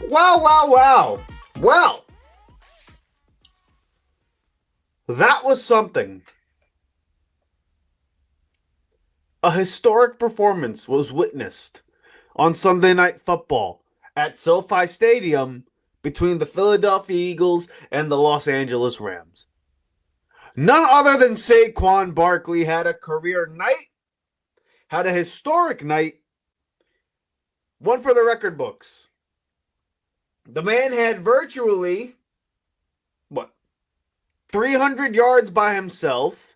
Wow. Well, that was something. A historic performance was witnessed on Sunday Night Football at SoFi Stadium between the Philadelphia Eagles and the Los Angeles Rams. None other than Saquon Barkley had a career night, had a historic night, one for the record books. The man had virtually, 300 yards by himself,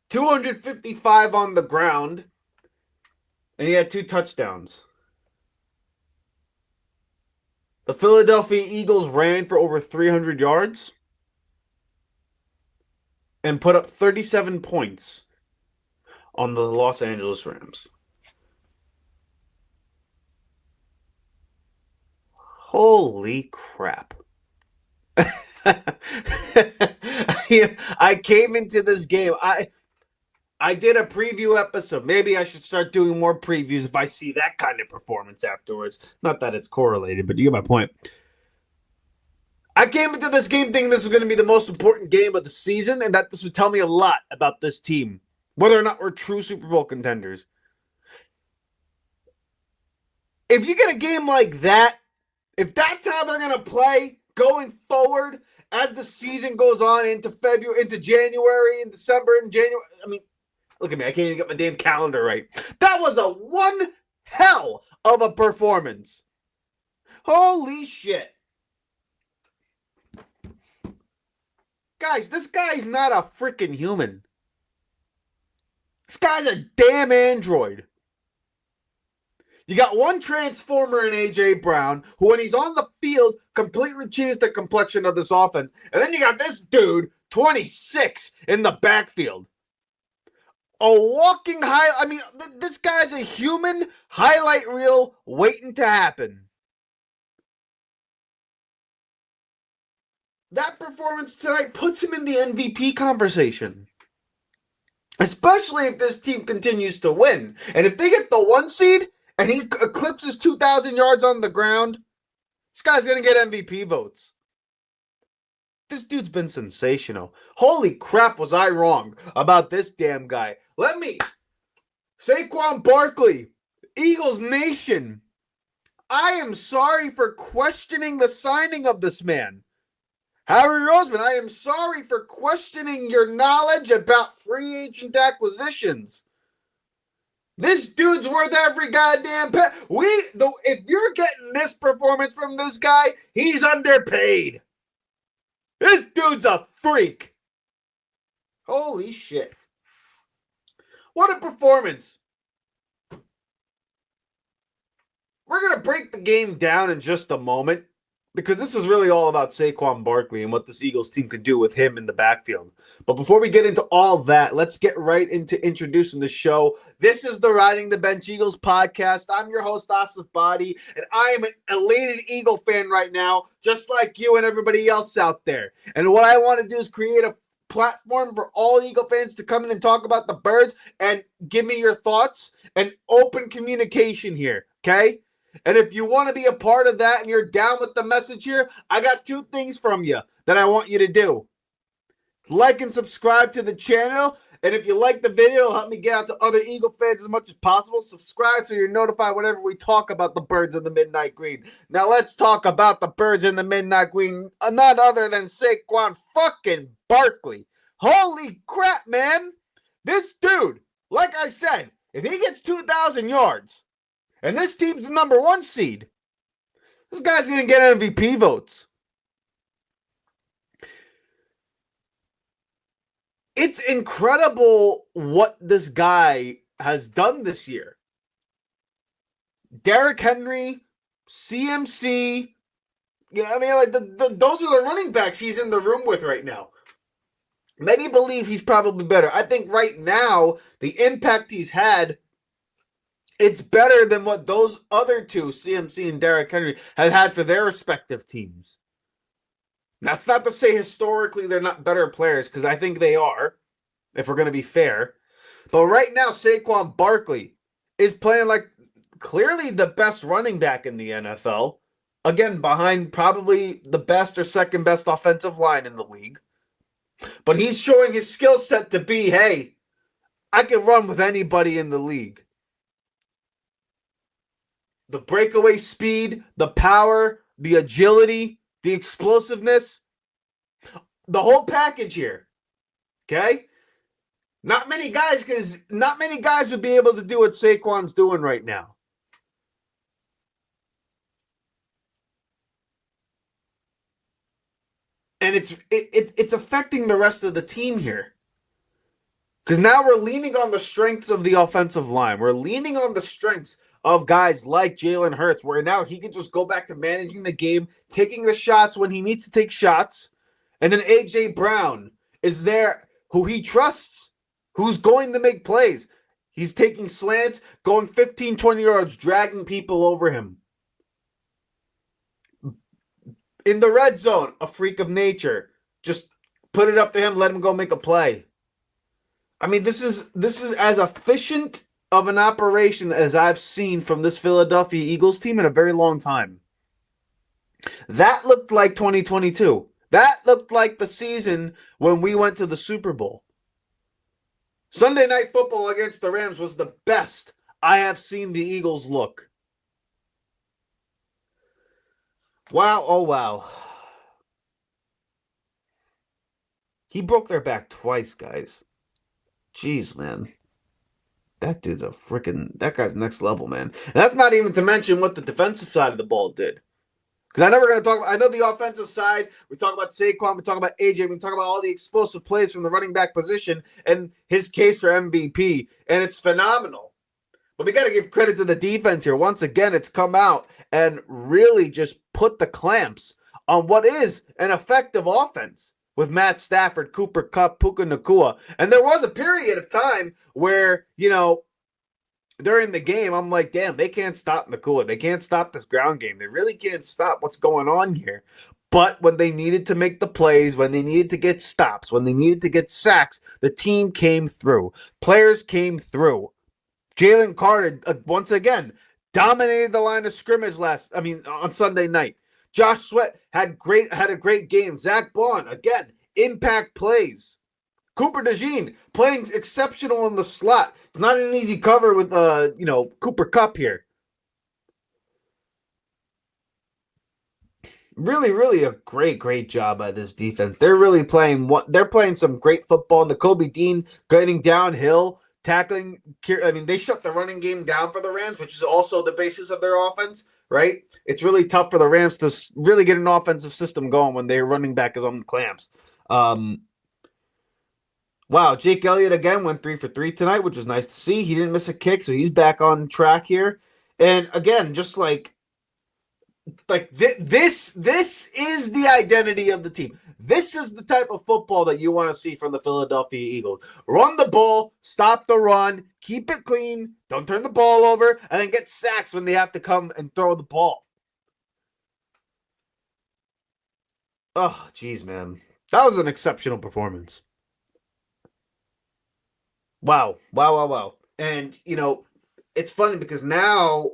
255 on the ground, and he had 2 touchdowns. The Philadelphia Eagles ran for over 300 yards and put up 37 points on the Los Angeles Rams. Holy crap. I came into this game. I did a preview episode. Maybe I should start doing more previews if I see that kind of performance afterwards. Not that it's correlated, but you get my point. I came into this game thinking this was going to be the most important game of the season and that this would tell me a lot about this team, whether or not we're true Super Bowl contenders. If you get a game like that, if that's how they're going to play going forward as the season goes on into February, into January, and December, and January, I mean, look at me. I can't even get my damn calendar right. That was a one hell of a performance. Holy shit. Guys, this guy's not a freaking human. This guy's a damn android. You got one transformer in A.J. Brown, who when he's on the field, completely changed the complexion of this offense. And then you got this dude, 26, in the backfield. A walking this guy's a human highlight reel waiting to happen. That performance tonight puts him in the MVP conversation. Especially if this team continues to win. And if they get the 1 seed and he eclipses 2,000 yards on the ground, this guy's going to get MVP votes. This dude's been sensational. Holy crap, was I wrong about this damn guy. Saquon Barkley, Eagles Nation, I am sorry for questioning the signing of this man. Harry Roseman, I am sorry for questioning your knowledge about free agent acquisitions. This dude's worth every goddamn penny. If you're getting this performance from this guy, he's underpaid. This dude's a freak. Holy shit. What a performance. We're going to break the game down in just a moment because this is really all about Saquon Barkley and what this Eagles team could do with him in the backfield. But before we get into all that, let's get right into introducing the show. This is the Riding the Bench Eagles podcast. I'm your host, Asif Badi, and I am an elated Eagle fan right now, just like you and everybody else out there. And what I want to do is create a platform for all Eagle fans to come in and talk about the Birds and give me your thoughts and open communication here, okay? And if you want to be a part of that and you're down with the message here, I got 2 things from you that I want you to do. Like and subscribe to the channel. And if you like the video, it'll help me get out to other Eagle fans as much as possible. Subscribe so you're notified whenever we talk about the Birds in the Midnight Green. Now let's talk about the Birds in the Midnight Green. None other than Saquon fucking Barkley. Holy crap, man. This dude, like I said, if he gets 2,000 yards, and this team's the number 1 seed, this guy's going to get MVP votes. It's incredible what this guy has done this year. Derrick Henry, CMC, those are the running backs he's in the room with right now. Many believe he's probably better. I think right now, the impact he's had, it's better than what those other 2, CMC and Derrick Henry, have had for their respective teams. That's not to say historically they're not better players, because I think they are, if we're going to be fair. But right now, Saquon Barkley is playing like clearly the best running back in the NFL. Again, behind probably the best or second best offensive line in the league. But he's showing his skill set to be, hey, I can run with anybody in the league. The breakaway speed, the power, the agility, the explosiveness, the whole package here. Okay? Not many guys would be able to do what Saquon's doing right now. And it's affecting the rest of the team here. Because now we're leaning on the strengths of the offensive line. We're leaning on the strengths of guys like Jalen Hurts, where now he can just go back to managing the game, taking the shots when he needs to take shots. And then A.J. Brown is there, who he trusts, who's going to make plays. He's taking slants, going 15, 20 yards, dragging people over him. In the red zone, a freak of nature. Just put it up to him, let him go make a play. I mean, this is as efficient of an operation as I've seen from this Philadelphia Eagles team in a very long time. That looked like 2022. That looked like the season when we went to the Super Bowl. Sunday Night Football against the Rams was the best I have seen the Eagles look. Wow, oh wow. He broke their back twice, guys. Jeez, man. That guy's next level, man. And that's not even to mention what the defensive side of the ball did. Because I know we're going to talk about, I know the offensive side, we talk about Saquon, we talk about AJ, we talk about all the explosive plays from the running back position and his case for MVP, and it's phenomenal. But we got to give credit to the defense here. Once again, it's come out and really just put the clamps on what is an effective offense with Matt Stafford, Cooper Kupp, Puka Nacua. And there was a period of time where, during the game, I'm like, damn, they can't stop Nacua. They can't stop this ground game. They really can't stop what's going on here. But when they needed to make the plays, when they needed to get stops, when they needed to get sacks, the team came through. Players came through. Jalen Carter, once again, dominated the line of scrimmage on Sunday night. Josh Sweat had a great game. Zach Bond, again, impact plays. Cooper DeJean playing exceptional in the slot. It's not an easy cover with Cooper Kupp here. Really, really a great job by this defense. They're really playing some great football. Nakobe Dean getting downhill, tackling. They shut the running game down for the Rams, which is also the basis of their offense, right? It's really tough for the Rams to really get an offensive system going when their running back is on the clamps. Wow, Jake Elliott again went 3 for 3 tonight, which was nice to see. He didn't miss a kick, so he's back on track here. And again, just this is the identity of the team. This is the type of football that you want to see from the Philadelphia Eagles. Run the ball, stop the run, keep it clean, don't turn the ball over, and then get sacks when they have to come and throw the ball. Oh, jeez, man. That was an exceptional performance. Wow. And, it's funny because now,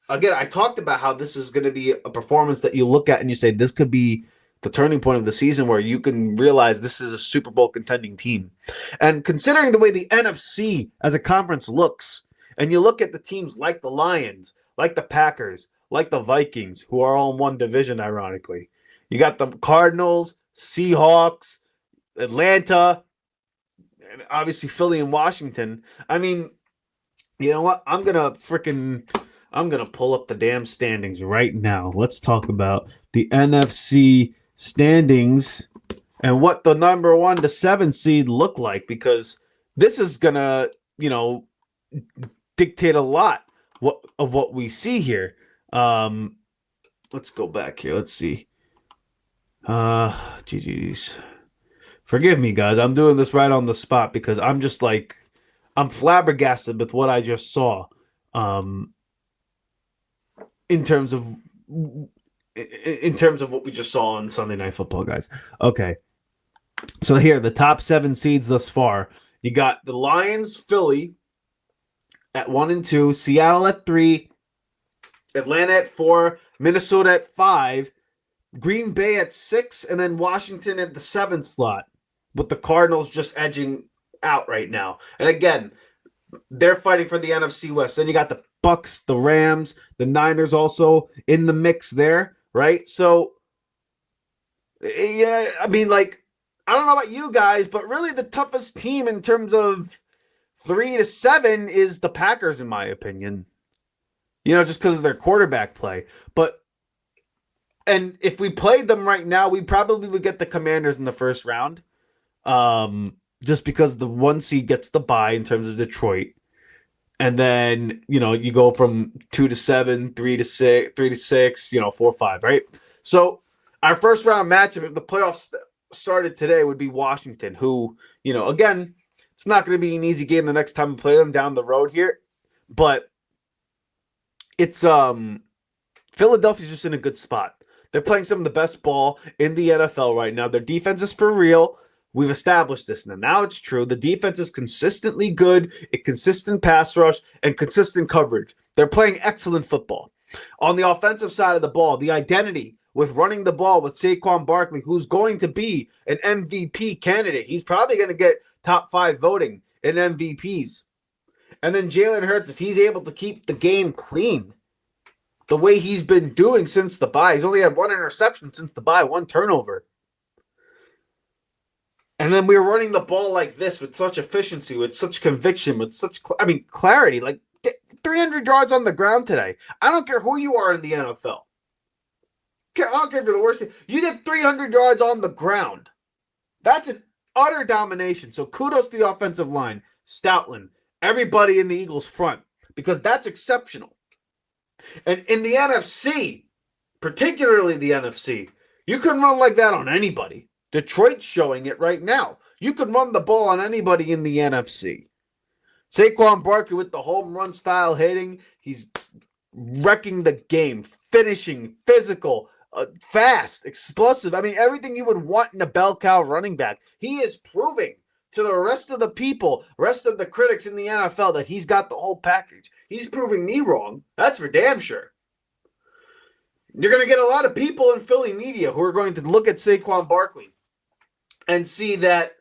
again, I talked about how this is going to be a performance that you look at and you say, this could be the turning point of the season where you can realize this is a Super Bowl contending team. And considering the way the NFC as a conference looks, and you look at the teams like the Lions, like the Packers, like the Vikings, who are all in one division, ironically. You got the Cardinals, Seahawks, Atlanta, and obviously Philly and Washington. I mean, you know what? I'm going to pull up the damn standings right now. Let's talk about the NFC standings and what the number 1 to 7 seed look like, because this is going to, dictate a lot of what we see here. Let's go back here. Let's see. GG's. Forgive me, guys. I'm doing this right on the spot because I'm just I'm flabbergasted with what I just saw. In terms of what we just saw on Sunday Night Football, guys. Okay. So here, the top 7 seeds thus far. You got the Lions, Philly at 1 and 2, Seattle at 3, Atlanta at 4, Minnesota at 5, Green Bay at 6, and then Washington at the 7th slot, with the Cardinals just edging out right now. And again, they're fighting for the NFC West. Then you got the Bucks, the Rams, the Niners also in the mix there, right? So, yeah, I mean, like, I don't know about you guys, but really the toughest team in terms of 3 to 7 is the Packers, in my opinion. Just because of their quarterback play. And if we played them right now, we probably would get the Commanders in the first round. Just because the 1 seed gets the bye in terms of Detroit. And then, you go from 2 to 7, 3 to 6, 3 to 6, 4 5, right? So our first round matchup, if the playoffs started today, would be Washington, who, again, it's not going to be an easy game the next time we play them down the road here. But it's Philadelphia's just in a good spot. They're playing some of the best ball in the NFL right now. Their defense is for real. We've established this now. Now it's true. The defense is consistently good, a consistent pass rush, and consistent coverage. They're playing excellent football. On the offensive side of the ball, the identity with running the ball with Saquon Barkley, who's going to be an MVP candidate. He's probably going to get top 5 voting in MVPs. And then Jalen Hurts, if he's able to keep the game clean, the way he's been doing since the bye. He's only had 1 interception since the bye, 1 turnover. And then we're running the ball like this with such efficiency, with such conviction, with such, clarity. Like 300 yards on the ground today. I don't care who you are in the NFL. I don't care if you're the worst. You get 300 yards on the ground. That's an utter domination. So kudos to the offensive line, Stoutland, everybody in the Eagles front, because that's exceptional. And in the NFC, particularly the NFC, you couldn't run like that on anybody. Detroit's showing it right now. You could run the ball on anybody in the NFC. Saquon Barkley with the home run style hitting. He's wrecking the game, finishing, physical, fast, explosive. Everything you would want in a bell cow running back. He is proving to the rest of the people, rest of the critics in the NFL that he's got the whole package. He's proving me wrong. That's for damn sure. You're going to get a lot of people in Philly media who are going to look at Saquon Barkley and see that,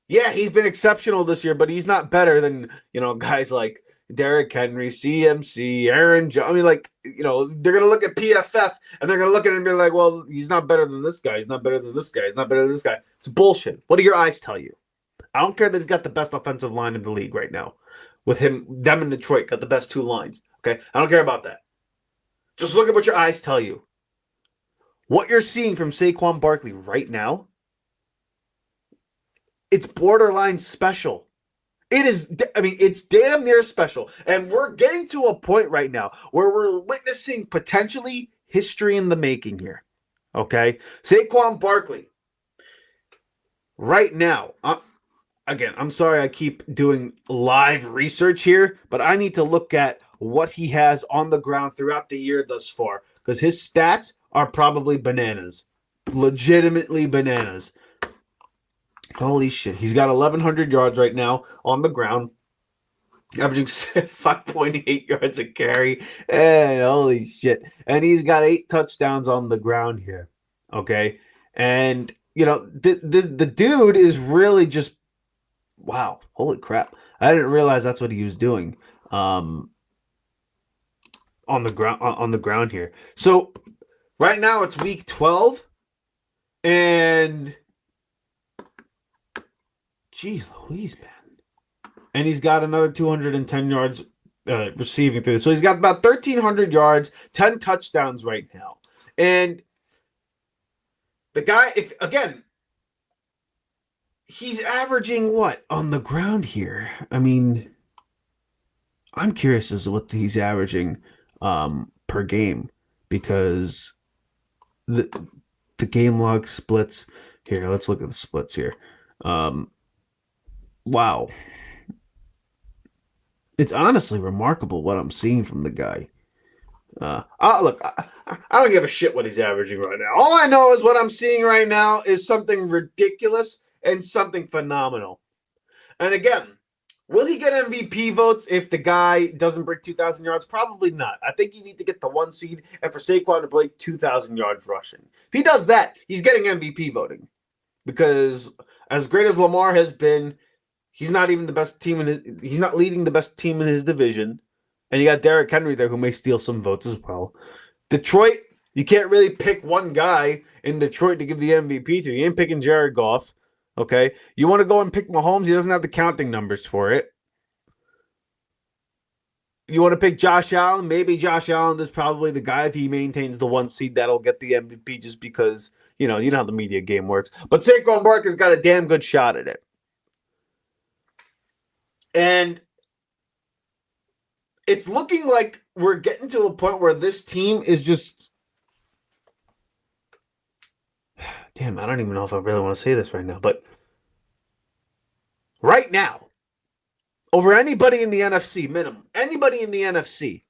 yeah, he's been exceptional this year, but he's not better than, guys like Derrick Henry, CMC, Aaron Jones. They're going to look at PFF and they're going to look at him and be like, well, he's not better than this guy. He's not better than this guy. He's not better than this guy. It's bullshit. What do your eyes tell you? I don't care that he's got the best offensive line in the league right now. With them in Detroit got the best 2 lines. Okay? I don't care about that. Just look at what your eyes tell you. What you're seeing from Saquon Barkley right now, it's borderline special. It is, it's damn near special. And we're getting to a point right now where we're witnessing potentially history in the making here. Okay? Saquon Barkley, right now, again, I'm sorry I keep doing live research here, but I need to look at what he has on the ground throughout the year thus far, because his stats are probably bananas. Legitimately bananas. Holy shit. He's got 1,100 yards right now on the ground, averaging 5.8 yards a carry. And holy shit. And he's got 8 touchdowns on the ground here. Okay? And, the dude is really just, wow, holy crap. I didn't realize that's what he was doing on the ground here. So right now it's week 12 and geez Louise, man. And he's got another 210 yards receiving through this. So he's got about 1,300 yards, 10 touchdowns right now. And the guy, he's averaging what on the ground here? I'm curious as to what he's averaging per game, because the game log splits here. Let's look at the splits here. Wow. It's honestly remarkable what I'm seeing from the guy. Look, I don't give a shit what he's averaging right now. All I know is what I'm seeing right now is something ridiculous and something phenomenal. And again, Will he get MVP votes if the guy doesn't break 2,000 yards? Probably not. I think you need to get the 1 seed and for Saquon to break 2,000 yards rushing. If he does that, he's getting MVP voting. Because as great as Lamar has been, he's not even the best team he's not leading the best team in his division. And you got Derrick Henry there who may steal some votes as well. Detroit, you can't really pick one guy in Detroit to give the MVP to. You ain't picking Jared Goff. Okay, you want to go and pick Mahomes? He doesn't have the counting numbers for it. You want to pick Josh Allen? Maybe Josh Allen is probably the guy if he maintains the 1 seed that'll get the MVP just because, you know how the media game works. But Saquon Barkley's got a damn good shot at it. And it's looking like we're getting to a point where this team is just... Damn, I don't even know if I really want to say this right now, but right now, over anybody in the NFC, minimum, anybody in the NFC,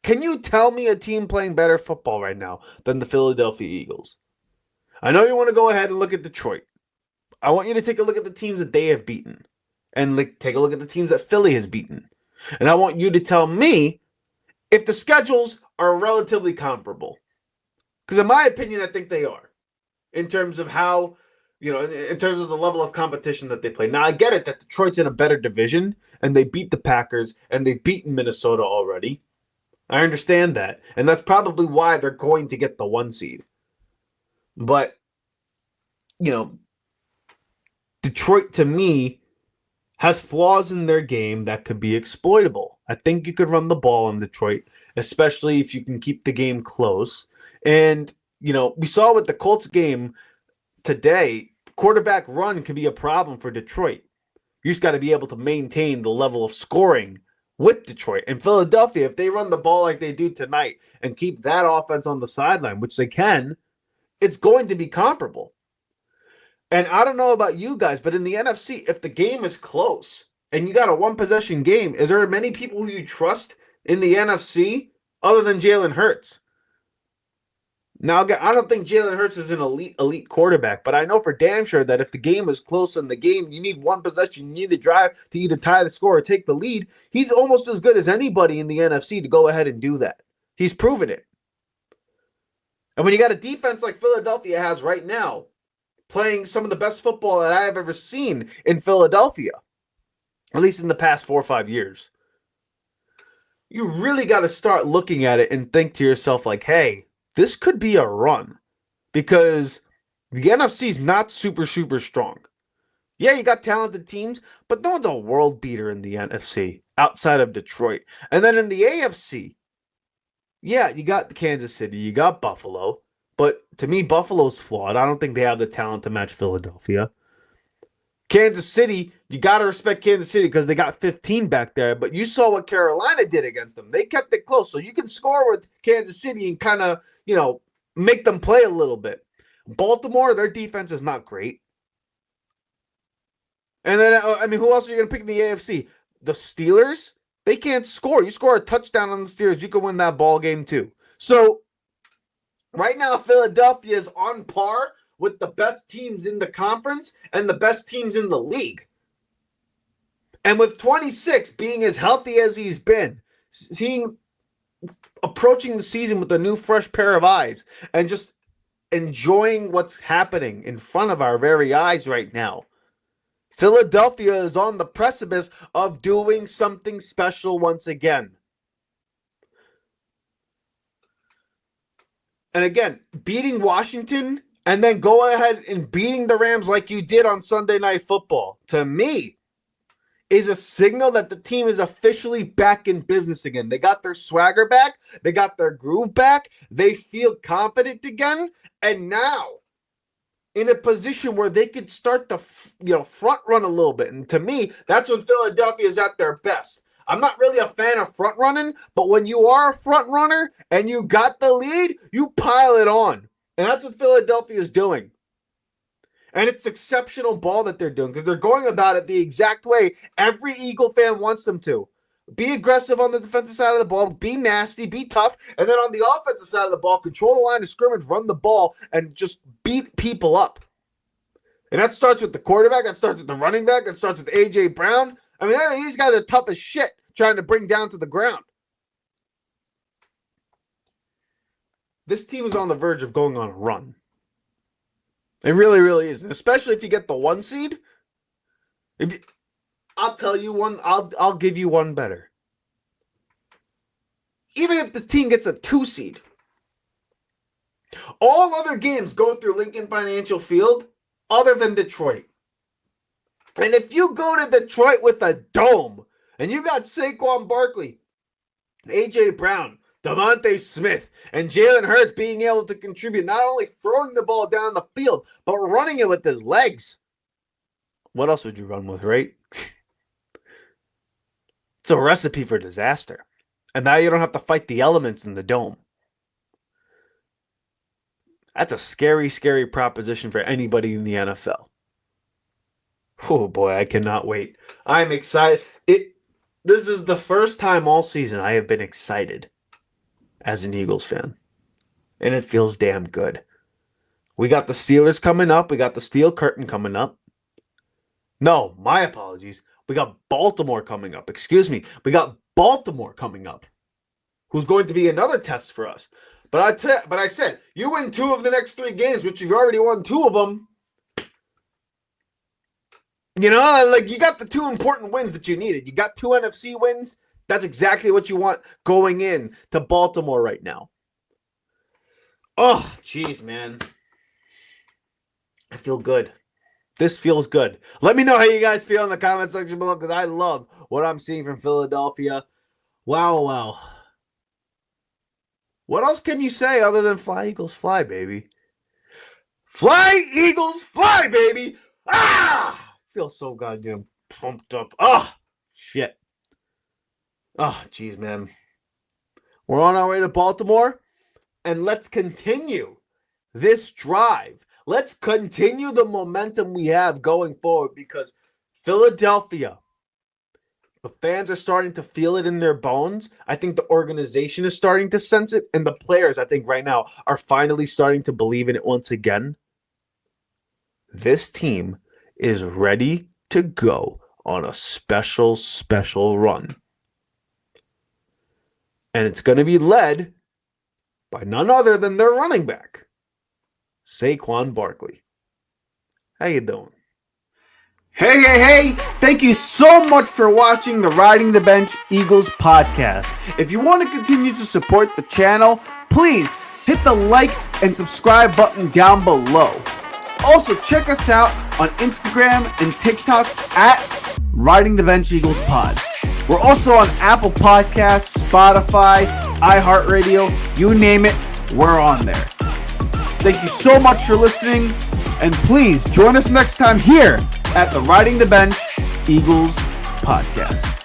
can you tell me a team playing better football right now than the Philadelphia Eagles? I know you want to go ahead and look at Detroit. I want you to take a look at the teams that they have beaten and take a look at the teams that Philly has beaten. And I want you to tell me if the schedules are relatively comparable. Because in my opinion, I think they are. In terms of how, in terms of the level of competition that they play. Now, I get it that Detroit's in a better division, and they beat the Packers, and they've beaten Minnesota already. I understand that. And that's probably why they're going to get the 1 seed. But, Detroit, to me, has flaws in their game that could be exploitable. I think you could run the ball in Detroit, especially if you can keep the game close. And we saw with the Colts game today, quarterback run can be a problem for Detroit. You just got to be able to maintain the level of scoring with Detroit. And Philadelphia, if they run the ball like they do tonight and keep that offense on the sideline, which they can, it's going to be comparable. And I don't know about you guys, but in the NFC, if the game is close and you got a 1-possession game, is there many people who you trust in the NFC other than Jalen Hurts? Now, again, I don't think Jalen Hurts is an elite quarterback, but I know for damn sure that if the game is close in the game, you need 1 possession, you need to drive to either tie the score or take the lead. He's almost as good as anybody in the NFC to go ahead and do that. He's proven it. And when you got a defense like Philadelphia has right now, playing some of the best football that I have ever seen in Philadelphia, at least in the past 4 or 5 years, you really got to start looking at it and think to yourself like, hey, this could be a run because the NFC is not super strong. Yeah, you got talented teams, but no one's a world beater in the NFC outside of Detroit. And then in the AFC, yeah, you got Kansas City, you got Buffalo, but to me, Buffalo's flawed. I don't think they have the talent to match Philadelphia. Kansas City, you got to respect Kansas City because they got 15 back there, but you saw what Carolina did against them. They kept it close, so you can score with Kansas City and kind of, make them play a little bit. Baltimore, their defense is not great. And then, who else are you going to pick in the AFC? The Steelers, they can't score. You score a touchdown on the Steelers, you can win that ball game too. So, right now, Philadelphia is on par with the best teams in the conference and the best teams in the league. And with 26 being as healthy as he's been, approaching the season with a new fresh pair of eyes and just enjoying what's happening in front of our very eyes right now, Philadelphia is on the precipice of doing something special once again. And again, beating Washington and then go ahead and beating the Rams like you did on Sunday Night Football, to me, is a signal that the team is officially back in business again. They got their swagger back. They got their groove back. They feel confident again. And now, in a position where they could start to, front run a little bit. And to me, that's when Philadelphia is at their best. I'm not really a fan of front running, but when you are a front runner and you got the lead, you pile it on. And that's what Philadelphia is doing. And it's exceptional ball that they're doing because they're going about it the exact way every Eagle fan wants them to. Be aggressive on the defensive side of the ball, be nasty, be tough, and then on the offensive side of the ball, control the line of scrimmage, run the ball, and just beat people up. And that starts with the quarterback. That starts with the running back. That starts with A.J. Brown. I mean, these guys are tough as shit trying to bring down to the ground. This team is on the verge of going on a run. It really, really is. Especially if you get the 1 seed. I'll tell you one. I'll give you one better. Even if the team gets a 2 seed, all other games go through Lincoln Financial Field other than Detroit. And if you go to Detroit with a dome and you got Saquon Barkley, A.J. Brown, Devontae Smith, and Jalen Hurts being able to contribute, not only throwing the ball down the field, but running it with his legs. What else would you run with, right? It's a recipe for disaster. And now you don't have to fight the elements in the dome. That's a scary, scary proposition for anybody in the NFL. Oh boy, I cannot wait. I'm excited. This is the first time all season I have been excited as an Eagles fan. And it feels damn good. We got the Steelers coming up. We got the Steel Curtain coming up. No, my apologies. We got Baltimore coming up. Excuse me. We got Baltimore coming up, who's going to be another test for us. But I said, you win 2 of the next 3 games, which you've already won 2 of them. You know, like, you got the 2 important wins that you needed. You got 2 NFC wins. That's exactly what you want going in to Baltimore right now. Oh, jeez, man. I feel good. This feels good. Let me know how you guys feel in the comment section below, because I love what I'm seeing from Philadelphia. Wow, wow. What else can you say other than fly, Eagles, fly, baby? Fly, Eagles, fly, baby! Ah! Feels so goddamn pumped up. Oh, shit. Oh, jeez, man. We're on our way to Baltimore, and let's continue this drive. Let's continue the momentum we have going forward, because Philadelphia, the fans are starting to feel it in their bones. I think the organization is starting to sense it, and the players, I think right now, are finally starting to believe in it once again. This team is ready to go on a special, special run. And it's going to be led by none other than their running back, Saquon Barkley. How you doing? Hey. Thank you so much for watching the Riding the Bench Eagles podcast. If you want to continue to support the channel, please hit the like and subscribe button down below. Also, check us out on Instagram and TikTok at Riding the Bench Eagles Pod. We're also on Apple Podcasts, Spotify, iHeartRadio, you name it, we're on there. Thank you so much for listening, and please join us next time here at the Riding the Bench Eagles Podcast.